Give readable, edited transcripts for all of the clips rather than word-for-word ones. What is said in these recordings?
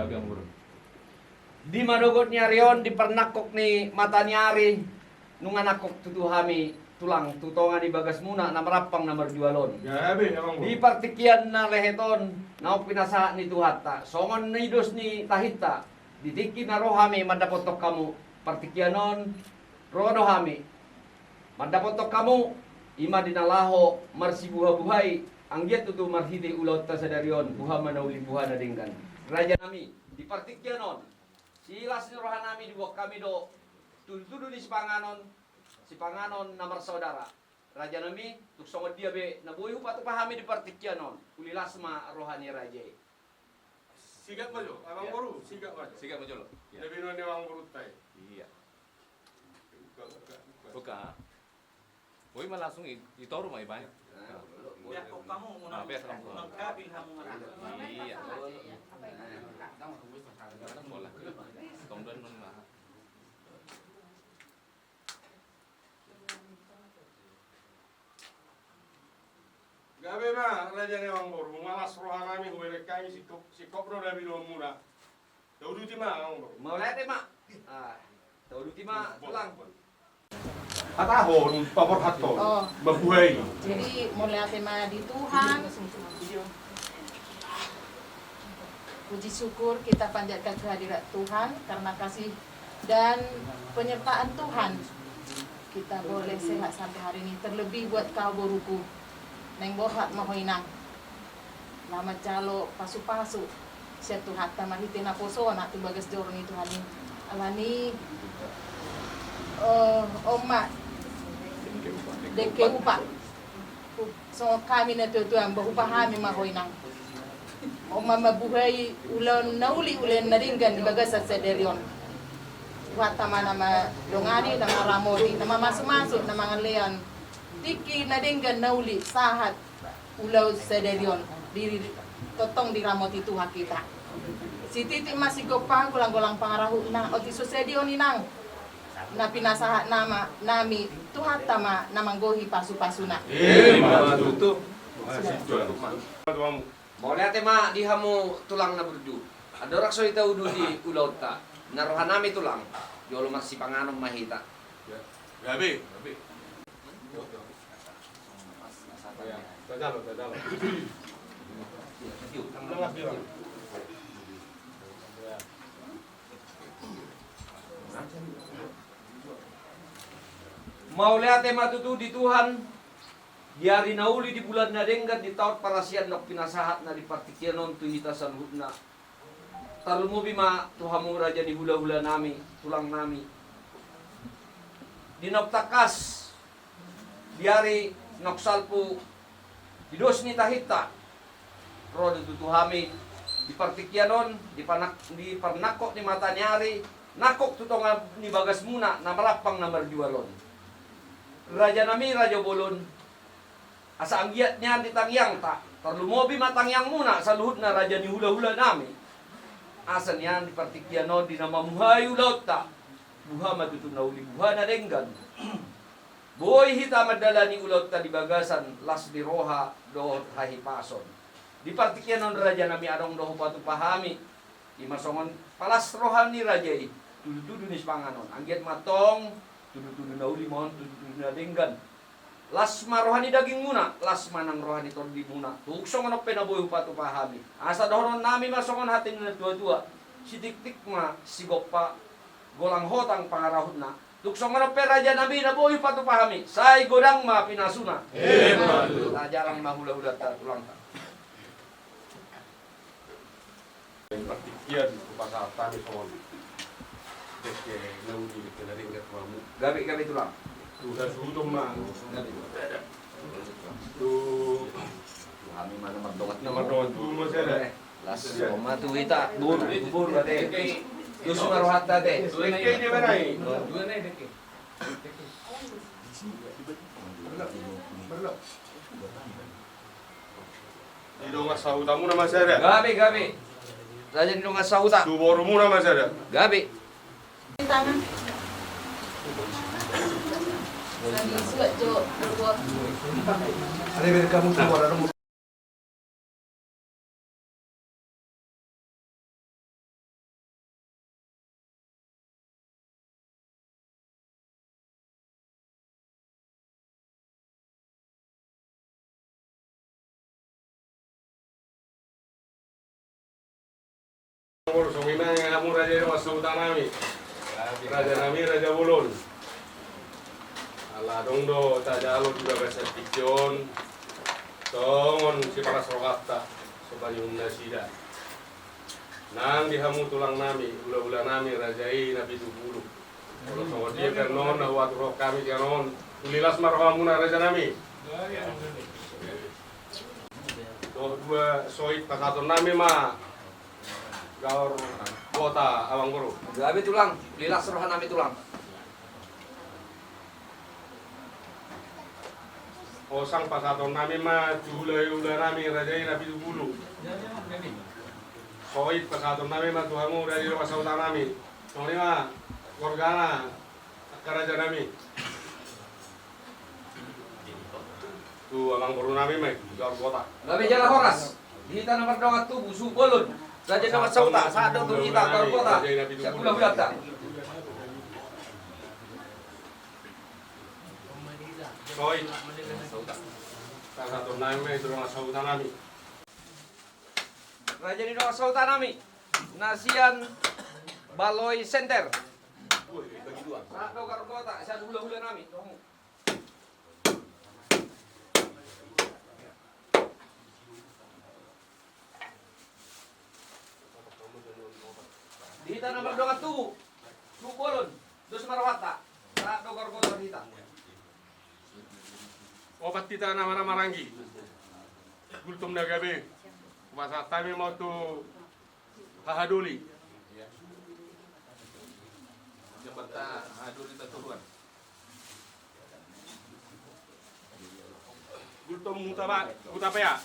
Gabi ang guru. Di madugot niya riyon, di pernakok ni matanyari, nung anakok tutuhami tulang, tutongan di bagas muna, na marapang na marjualon. Gabi ang guru. Di partikian na leheton, na pinasa ni Tuhata. Songon na idos ni Tahita, ditiki na rohami, madapotok kamu, partikianon, rono hami. Madapotok kamu, ima dinalaho, marsibuha-buhay, anggiat tutu marhiti ulaut ta sadarion, buha manauli buha na dinggan. Raja nami, di partikianon, silas ni rohan nami di buak kami do, tudu ni si panganon na marsaudara. Raja nami, tuksong dia be, nabuhi upatu pahami di partikianon, ulilasma rohani raja. Sigat majo, abang guru, sigat majo. Sigat majo lo. Lebih noni abang guru tay. Iya. Buka. Boy mah langsung itoru mah ibay. Biar kok kamu Nah, biar kamu. mengkabil kamu Iya. Bola. Kemudian nun mah. Gabi mah raja ni abang guru, malas rohan nami huwele kai si kopro dari lo mura. Daudu ti mah abang guru. Mau lihat mak? Tahu dulu mak tulang. Hatahon, papor haton. Oh. Mabuhay. Jadi mulai tema di Tuhan, puji syukur kita panjatkan kehadirat Tuhan karena kasih dan penyertaan Tuhan. Kita boleh sehat sampai hari ini. Terlebih buat kau boruku, neng bohat mahoinang, lama calo pasu-pasu, saya Tuhan tamaritina poso anak tu bagas dorong itu hani alani omak deke upa so kami na tutuan bahupa hami mahoinang oma mabuhay ulan nauli ulan naringgan di bagas sa sederion wata nama dongani nama ramodi nama masuk-masuk nama ngalean tiki naringgan nauli sahat ulau sederion di totong di ramoti Tuhan kita si titik masih gopang gulang-gulang pangarahu na oti susedion inang na pinasahat nama nami Tuhan tama namanggohi pasu-pasuna. Tutup. Mau lihat mak di hamu tulang na berdu. Ada orang so ita udu di ulaut ta. Narohan nami tulang. Jolo masih panganom mahita. Gabi. Tadalo. Mau lihat matutu di Tuhan, di hari nauli di bulan nadenggat di tahun parasian nok pinasahat na di partikianon tu hita salhutna. Talumo bima tuhamu raja di hula-hula nami, tulang nami. Di nok takas, di hari nok salpu, di dos ni tahita. Rodo tutuhami di partikianon, di pernakok di mata nyari, nakok tutonga ni bagas muna, na marapang na marjualon. Raja nami raja bolon asa anggiatnya di tangyang tak terlumobi matangyang muna sa luhut na raja ni hula-hula nami asa niyan di partikiano di nama muhayu laut tak buha matutu na uli buha na denggan boy hita madala ni ulaut ta di bagasan las di roha do hahipason di partikiano raja nami adong do patu pahami di masongon palas rohan ni raja tudu-tudu ni panganon anggiat matong tudu-tudu na uli mohon tudu-tudu na denggan lasma rohani daging muna lasma nang rohani tordi muna tuksong ano penaboy upatu pahami asa doron nami masongon hatin na tua-tua si tik-tik ma si gopa golang hotang pangarahut na tuksong ano raja nabi na boy upatu pahami say godang ma pinasuna jarang mahula-hula ta tulang ta Partikian pasatan son. Deke naudi kenaringat mamu. gabi tulang Udah sudah mah. Tu kami mana mardongat nomor dua tu masih ada. las oma tu hita bur ade dusu marohat ade Deke dia mana? dua na deke Di dongas sautamu nama masih ada. gabi raja ni dong asauta Tu borumu nama masih ada. gabi Tangan. Lagi suat jo berbuat. Ada kamu semua bor sumina yang hamu raja yang masautan nami. Raja nami raja bulon. Ala dong do tajalo juga besar pikon. Tongon si para srogata sobanyun nasida. Nang dihamu tulang nami, ula-ula nami rajai nabi dubulu. Kalau sama dia kernon, nawat roh kami kernon. Ulilas marhamuna raja nami. Dua soit pasaton nami ma gaur kota Awang Buru. Gabe tulang, lilas rohan nami tulang. Osang pasaton nami ma ula nami rajai nabi dubulu. Soit pasaton nami ma tuhamu rajai pasautan nami. Noni ma gorgana karaja nami. Tu Awang Buru nami ma gaur kota. Gabe jala horas. Dihita nomor dongat tubuh subolon. Raja nama sauta, saat itu kita gaur kota. Siap ulah tak. Soit pasaton nami ma itu rumah sautan nami. Raja ni dongat sauta nami. Nasian Baloi Center. Saat itu gaur kota, siap ulah nami. Dihita nomor dongat tubuh. Subolon. Dos marwata. Saat itu gaur kota dihita. Obat kita nama-nama ranggi. Gultum nagabe. Masa kami mau tu hahaduli. Jabatan aduh kita turuan. Gultum mutapa ya.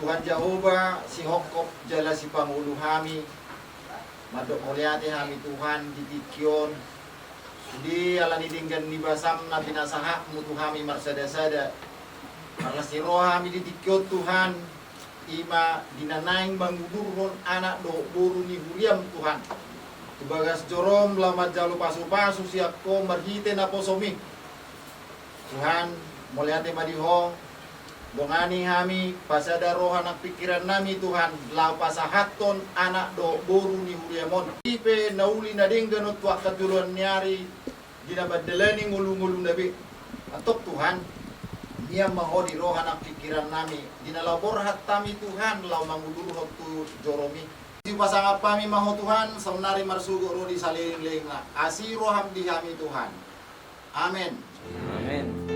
Tuhan Jehovah si hokop jala si Pangulo hami madok mulyati hami Tuhan ditikyon di alani dinggan ni basam na binasaha mutu hami marsada-sada karena si roh hami ditikyon Tuhan ima dinanaing mangudurhon anak do buru ni William Tuhan tubagas jorom lamat jalu pasu-pasu siap ko marhite na posomi Tuhan mulyati madihong dongani hami pasada roh anak pikiran nami Tuhan lau pasahaton anak do boru ni huriamon ipe nauli nading ganut wa katuluan nyari dina badelani ngulu-ngulu nabi atok Tuhan dia mahodi roh anak pikiran nami dina labor hatami Tuhan lau mangulur hotu joromi di pasangap kami maho Tuhan saunari marsugo ro di saliring lengna asiro hamdi kami Tuhan amin Amin.